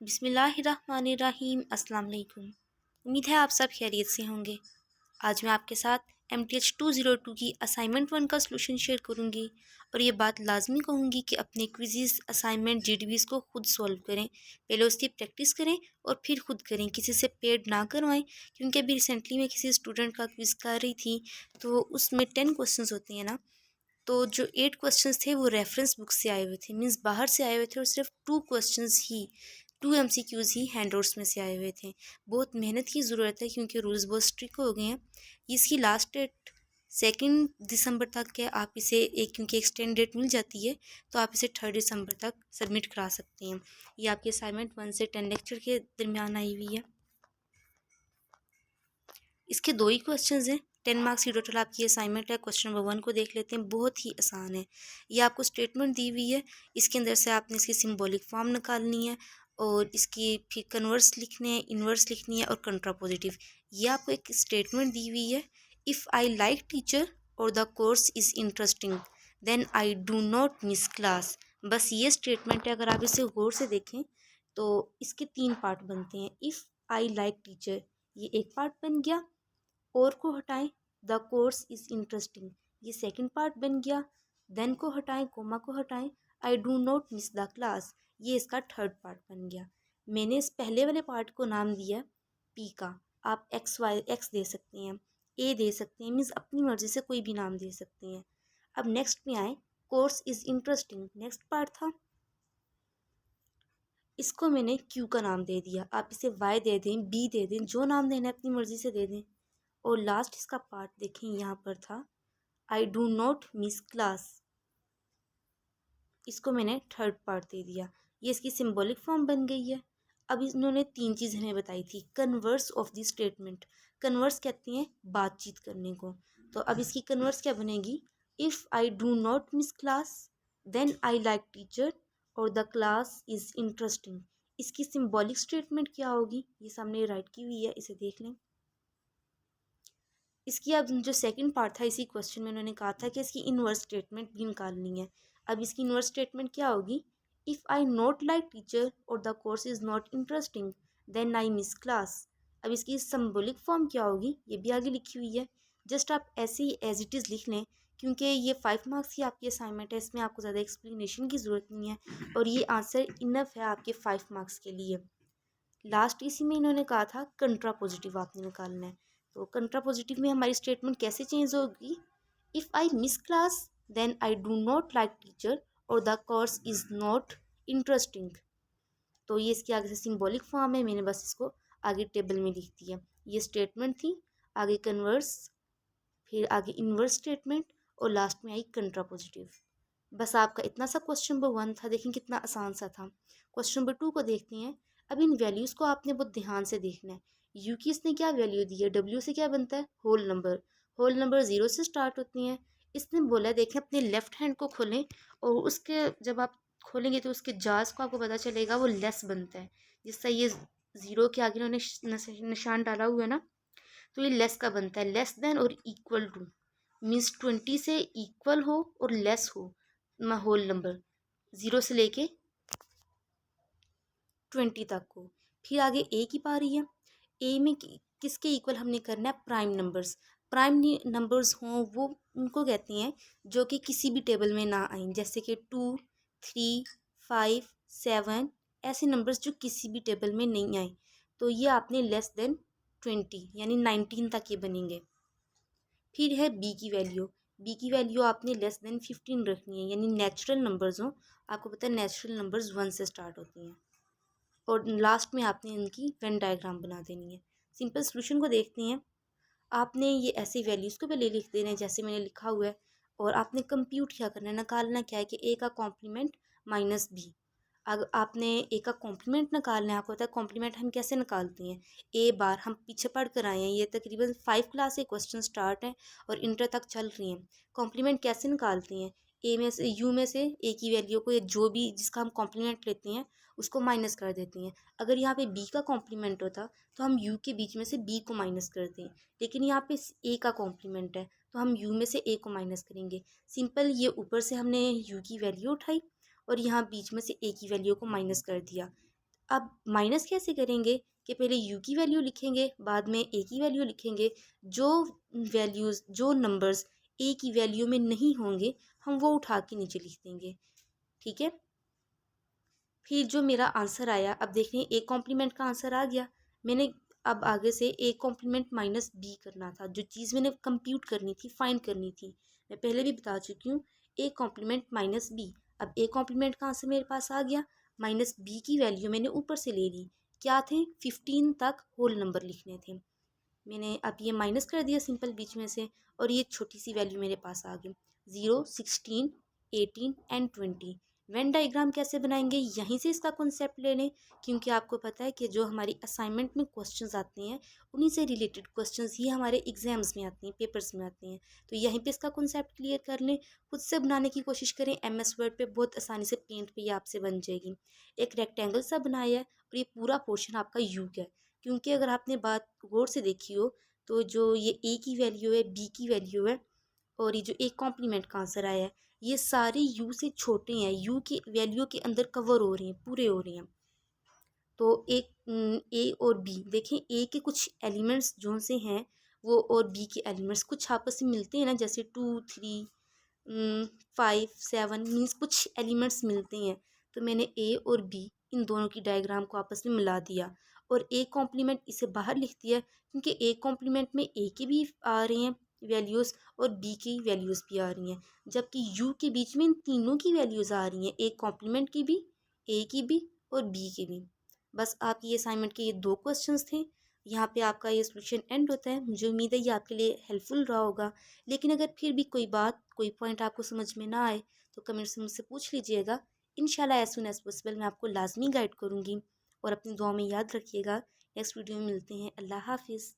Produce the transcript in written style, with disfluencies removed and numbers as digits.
बिस्मिल्लाहिर्रहमानिर्रहीम। अस्सलाम वालेकुम। उम्मीद है आप सब खैरियत से होंगे। आज मैं आपके साथ MTH 202 की असाइनमेंट 1 का सलूशन शेयर करूंगी और ये बात लाजमी कहूँगी कि अपने क्विज़ असाइनमेंट GDBs को खुद सॉल्व करें। पहले उसकी प्रैक्टिस करें और फिर खुद करें, किसी से पेड ना करवाएं। क्योंकि अभी रिसेंटली मैं किसी स्टूडेंट का क्विज़ कर रही थी तो उसमें 10 क्वेश्चन होते हैं ना, तो जो 8 क्वेश्चंस थे वो रेफरेंस बुक से आए हुए थे, मीन्स बाहर से आए हुए थे, और सिर्फ 2 MCQs ही हैंडआउट्स में से आए हुए थे। बहुत मेहनत की ज़रूरत है क्योंकि रूल्स बहुत स्ट्रिक्ट हो गए हैं। इसकी लास्ट डेट 2 दिसंबर तक है। आप इसे क्योंकि एक्सटेंड डेट मिल जाती है तो आप इसे 3 दिसंबर तक सबमिट करा सकते हैं। ये आपके असाइनमेंट 1 से 10 लेक्चर के दरमियान आई हुई है। इसके 2 ही क्वेश्चन हैं। 10 मार्क्स की टोटल आपकी असाइनमेंट है। क्वेश्चन नंबर 1 को देख लेते हैं, बहुत ही आसान है। ये आपको स्टेटमेंट दी हुई है, इसके अंदर से आपने इसकी सिंबॉलिक फॉर्म निकालनी है और इसकी फिर कन्वर्स लिखने हैं, इन्वर्स लिखनी है और कंट्रापोजिटिव। ये आपको एक स्टेटमेंट दी हुई है, इफ़ आई लाइक टीचर और the course is interesting then I do not miss class. बस ये स्टेटमेंट है। अगर आप इसे गौर से देखें तो इसके 3 पार्ट बनते हैं। इफ़ आई लाइक टीचर, ये एक पार्ट बन गया। और को हटाएं, द कोर्स इज़ इंटरेस्टिंग, ये सेकंड पार्ट बन गया। देन को हटाएं, कोमा को हटाएं, आई do not miss the class, ये इसका थर्ड पार्ट बन गया। मैंने इस पहले वाले पार्ट को नाम दिया पी का। आप एक्स दे सकते हैं, ए दे सकते हैं, मीन्स अपनी मर्ज़ी से कोई भी नाम दे सकते हैं। अब नेक्स्ट में आए, course is interesting next part था, इसको मैंने क्यू का नाम दे दिया। आप इसे वाई दे दें, बी दे दें, जो नाम देना है अपनी मर्ज़ी से दे दें। और लास्ट इसका पार्ट देखें, यहाँ पर था आई डू नॉट मिस क्लास, इसको मैंने थर्ड पार्ट दे दिया। ये इसकी सिंबॉलिक फॉर्म बन गई है। अब इन्होंने 3 चीज़ हमें बताई थी, converse of the statement. Converse कहते हैं बातचीत करने को। तो अब इसकी कन्वर्स क्या बनेगी, if I do not miss class then I like teacher और द क्लास इज़ इंटरेस्टिंग। इसकी सिंबॉलिक स्टेटमेंट क्या होगी, ये सामने राइट की हुई है, इसे देख लें। इसकी अब जो सेकंड पार्ट था, इसी क्वेश्चन में उन्होंने कहा था कि इसकी इनवर्स स्टेटमेंट भी निकालनी है। अब इसकी इनवर्स स्टेटमेंट क्या होगी, if I not like teacher और the course is not interesting then I miss class. अब इसकी सिंबॉलिक फॉर्म क्या होगी, ये भी आगे लिखी हुई है। जस्ट आप ऐसे ही एज इट इज़ लिख लें, क्योंकि ये 5 मार्क्स की आपकी असाइनमेंट है, इसमें आपको ज़्यादा एक्सप्लेनेशन की ज़रूरत नहीं है और ये आंसर इनफ है आपके 5 मार्क्स के लिए। लास्ट इसी में इन्होंने कहा था कंट्रा पॉजिटिव आपने निकालना है। तो कंट्रा पॉजिटिव में हमारी स्टेटमेंट कैसे चेंज होगी, if I miss class then I do not like teacher और the course is not interesting. तो ये इसके आगे से सिंबॉलिक फॉर्म है, मैंने बस इसको आगे टेबल में लिख दिया। ये स्टेटमेंट थी, आगे कन्वर्स, फिर आगे इनवर्स स्टेटमेंट और लास्ट में आई कंट्रा पॉजिटिव। बस आपका इतना सा क्वेश्चन नंबर 1 था। देखें कितना आसान सा था। क्वेश्चन नंबर 2 को देखते हैं। अब इन वैल्यूज़ को आपने बहुत ध्यान से देखना है। यू की इसने क्या वैल्यू दी है, डब्ल्यू से क्या बनता है, होल नंबर। होल नंबर 0 से स्टार्ट होती हैं। इसने बोला है, देखें अपने लेफ्ट हैंड को खोलें और उसके जब आप खोलेंगे तो उसके जाज को आपको पता चलेगा वो लेस बनता है। जिससे ये 0 के आगे उन्होंने निशान डाला हुआ है ना, तो ये लेस का बनता है। लेस देन और इक्वल टू मीन्स 20 से इक्वल हो और लेस हो होल नंबर, 0 से लेके 20 तक को। फिर आगे ए की पारी है। ए में किसके इक्वल हमने करना है, प्राइम नंबर्स। प्राइम नंबर्स हों वो उनको कहते हैं जो कि किसी भी टेबल में ना आए, जैसे कि 2, 3, 5, 7, ऐसे नंबर्स जो किसी भी टेबल में नहीं आए। तो ये आपने लेस देन 20 यानी 19 तक ये बनेंगे। फिर है बी की वैल्यू। बी की वैल्यू आपने लेस देन 15 रखनी है, यानी नेचुरल नंबर्स हों। आपको पता है नेचुरल नंबर्स 1 से स्टार्ट होती हैं। और लास्ट में आपने इनकी वेन डायग्राम बना देनी है। सिंपल सोल्यूशन को देखते हैं। आपने ये ऐसे वैल्यूज़ को पहले लिख देना है जैसे मैंने लिखा हुआ है, और आपने कंप्यूट क्या करना है, निकालना क्या है कि ए का कॉम्प्लीमेंट माइनस बी। अगर आपने ए का कॉम्प्लीमेंट निकालना है, आपको पता है कॉम्प्लीमेंट हम कैसे निकालते हैं, ए बार हम पीछे पढ़ कर आए हैं, ये तकरीबन 5 क्लास से क्वेश्चन स्टार्ट है और इंटर तक चल रही हैं। कॉम्प्लीमेंट कैसे निकालते हैं, ए में से यू में से ए की वैल्यू को, जो भी जिसका हम कॉम्प्लीमेंट लेते हैं उसको माइनस कर देते हैं। अगर यहाँ पे बी का कॉम्प्लीमेंट होता तो हम यू के बीच में से बी को माइनस करते हैं, लेकिन यहाँ पे ए का कॉम्प्लीमेंट है तो हम यू में से ए को माइनस करेंगे। सिंपल, ये ऊपर से हमने यू की वैल्यू उठाई और यहाँ बीच में से ए की वैल्यू को माइनस कर दिया। अब माइनस कैसे करेंगे कि पहले यू की वैल्यू लिखेंगे, बाद में ए की वैल्यू लिखेंगे। जो वैल्यूज़, जो नंबर्स ए की वैल्यू में नहीं होंगे, हम वो उठा के नीचे लिख देंगे। ठीक है, फिर जो मेरा आंसर आया, अब देख रहे हैं ए कॉम्प्लीमेंट का आंसर आ गया। मैंने अब आगे से ए कॉम्प्लीमेंट माइनस बी करना था, जो चीज़ मैंने कंप्यूट करनी थी, फाइंड करनी थी। मैं पहले भी बता चुकी हूँ, ए कॉम्प्लीमेंट माइनस बी। अब ए कॉम्प्लीमेंट का आंसर मेरे पास आ गया, माइनस बी की वैल्यू मैंने ऊपर से ले ली। क्या थे? 15 तक होल नंबर लिखने थे। मैंने अब ये माइनस कर दिया सिंपल बीच में से, और ये छोटी सी वैल्यू मेरे पास आ गई, 0, 16, 18 एंड 20। वेन डायग्राम कैसे बनाएंगे, यहीं से इसका कॉन्सेप्ट ले लें, क्योंकि आपको पता है कि जो हमारी असाइनमेंट में क्वेश्चंस आते हैं, उन्हीं से रिलेटेड क्वेश्चंस ही हमारे एग्जाम्स में आते हैं, पेपर्स में आते हैं। तो यहीं पे इसका कॉन्सेप्ट क्लियर कर लें, खुद से बनाने की कोशिश करें। MS वर्ड पे बहुत आसानी से पेंट पे ये आपसे बन जाएगी। एक रेक्टेंगल सा बनाया है, और ये पूरा पोर्शन आपका यू का है। क्योंकि अगर आपने बात गौर से देखी हो, तो जो ये ए की वैल्यू है, बी की वैल्यू है, और ये जो ए कॉम्प्लीमेंट का आंसर आया है, ये सारे यू से छोटे हैं, यू की वैल्यू के अंदर कवर हो रहे हैं, पूरे हो रहे हैं। तो एक ए और बी देखें, ए के कुछ एलिमेंट्स जो से हैं वो, और बी के एलिमेंट्स कुछ आपस में मिलते हैं ना, जैसे 2, 3, 5, 7 मीन्स कुछ एलिमेंट्स मिलते हैं। तो मैंने ए और बी इन दोनों की डायग्राम को आपस में मिला दिया, और ए कॉम्प्लीमेंट इसे बाहर लिख दिया, क्योंकि ए कॉम्प्लीमेंट में ए के भी आ रहे हैं वैल्यूज़, और बी की वैल्यूज़ भी आ रही हैं, जबकि यू के बीच में इन तीनों की वैल्यूज़ आ रही हैं, ए कॉम्प्लीमेंट की भी, ए की भी, और बी की भी। बस आपकी ये असाइनमेंट के ये 2 क्वेश्चंस थे। यहाँ पे आपका ये सॉल्यूशन एंड होता है। मुझे उम्मीद है ये आपके लिए हेल्पफुल रहा होगा। लेकिन अगर फिर भी कोई बात, कोई पॉइंट आपको समझ में ना आए, तो कमेंट से मुझसे पूछ लीजिएगा। इंशाल्लाह एज़ सून एज़ पॉसिबल मैं आपको लाज़मी गाइड करूँगी। और अपनी दुआ में याद रखिएगा। नेक्स्ट वीडियो में मिलते हैं। अल्लाह हाफ़िज़।